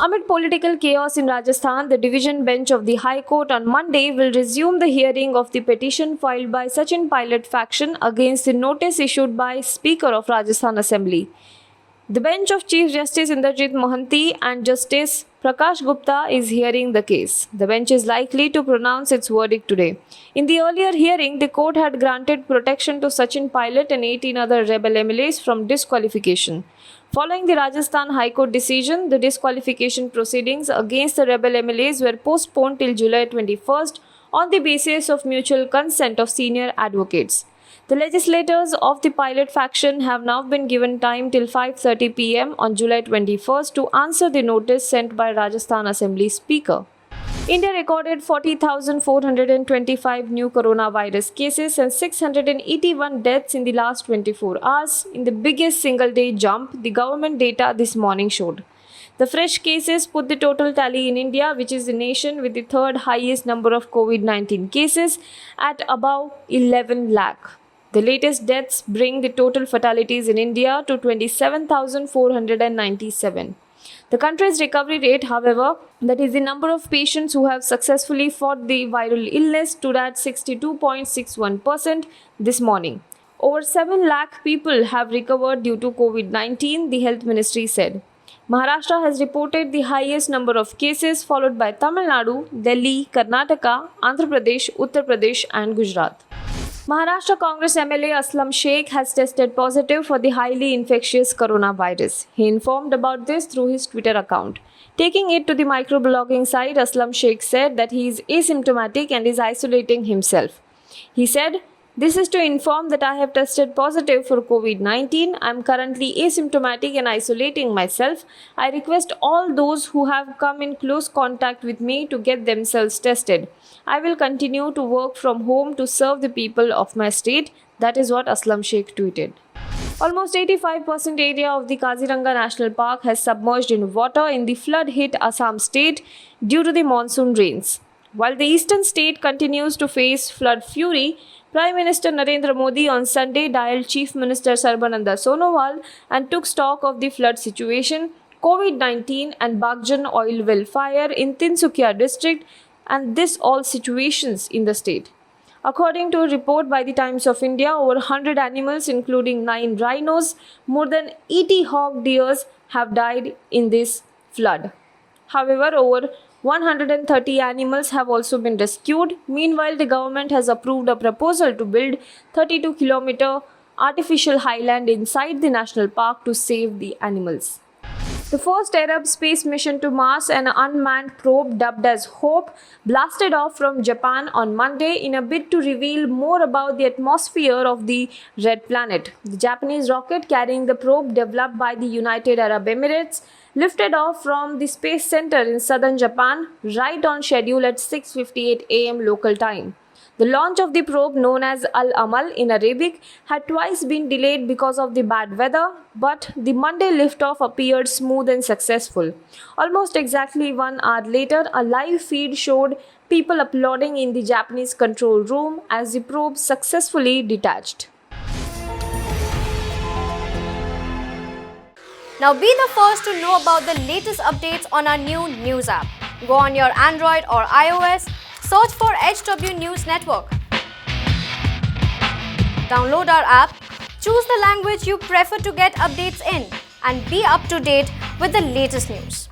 Amid political chaos in Rajasthan, the division bench of the High Court on Monday will resume the hearing of the petition filed by Sachin Pilot faction against the notice issued by Speaker of Rajasthan Assembly. The bench of Chief Justice Inderjit Mohanty and Justice Prakash Gupta is hearing the case. The bench is likely to pronounce its verdict today. In the earlier hearing, the court had granted protection to Sachin Pilot and 18 other rebel MLAs from disqualification. Following the Rajasthan High Court decision, the disqualification proceedings against the rebel MLAs were postponed till July 21st on the basis of mutual consent of senior advocates. The legislators of the Pilot faction have now been given time till 5:30 p.m. on July 21st to answer the notice sent by Rajasthan Assembly Speaker. India recorded 40,425 new coronavirus cases and 681 deaths in the last 24 hours, in the biggest single-day jump the government data this morning showed. The fresh cases put the total tally in India, which is the nation with the third highest number of COVID-19 cases, at above 11 lakh. The latest deaths bring the total fatalities in India to 27,497. The country's recovery rate, however, that is the number of patients who have successfully fought the viral illness, stood at 62.61% this morning. Over 7 lakh people have recovered due to COVID-19, the Health Ministry said. Maharashtra has reported the highest number of cases, followed by Tamil Nadu, Delhi, Karnataka, Andhra Pradesh, Uttar Pradesh and Gujarat. Maharashtra Congress MLA Aslam Sheikh has tested positive for the highly infectious coronavirus. He informed about this through his Twitter account. Taking it to the microblogging site, Aslam Sheikh said that he is asymptomatic and is isolating himself. He said, "This is to inform that I have tested positive for COVID-19. I am currently asymptomatic and isolating myself. I request all those who have come in close contact with me to get themselves tested. I will continue to work from home to serve the people of my state." That is what Aslam Sheikh tweeted. Almost 85% area of the Kaziranga National Park has submerged in water in the flood-hit Assam state due to the monsoon rains. While the eastern state continues to face flood fury, Prime Minister Narendra Modi on Sunday dialed Chief Minister Sarbananda Sonowal and took stock of the flood situation, COVID-19 and Bagjan oil well fire in Tinsukia district, and this all situations in the state. According to a report by the Times of India, over 100 animals including 9 rhinos, more than 80 hog deers have died in this flood. However, over 130 animals have also been rescued. Meanwhile, the government has approved a proposal to build 32-kilometer artificial highland inside the national park to save the animals. The first Arab space mission to Mars, an unmanned probe dubbed as Hope, blasted off from Japan on Monday in a bid to reveal more about the atmosphere of the red planet. The Japanese rocket carrying the probe, developed by the United Arab Emirates, lifted off from the Space Center in southern Japan right on schedule at 6:58 a.m. local time. The launch of the probe, known as Al-Amal in Arabic, had twice been delayed because of the bad weather, but the Monday liftoff appeared smooth and successful. Almost exactly 1 hour later, a live feed showed people applauding in the Japanese control room as the probe successfully detached. Now be the first to know about the latest updates on our new news app. Go on your Android or iOS, search for HW News Network. Download our app, choose the language you prefer to get updates in, and be up to date with the latest news.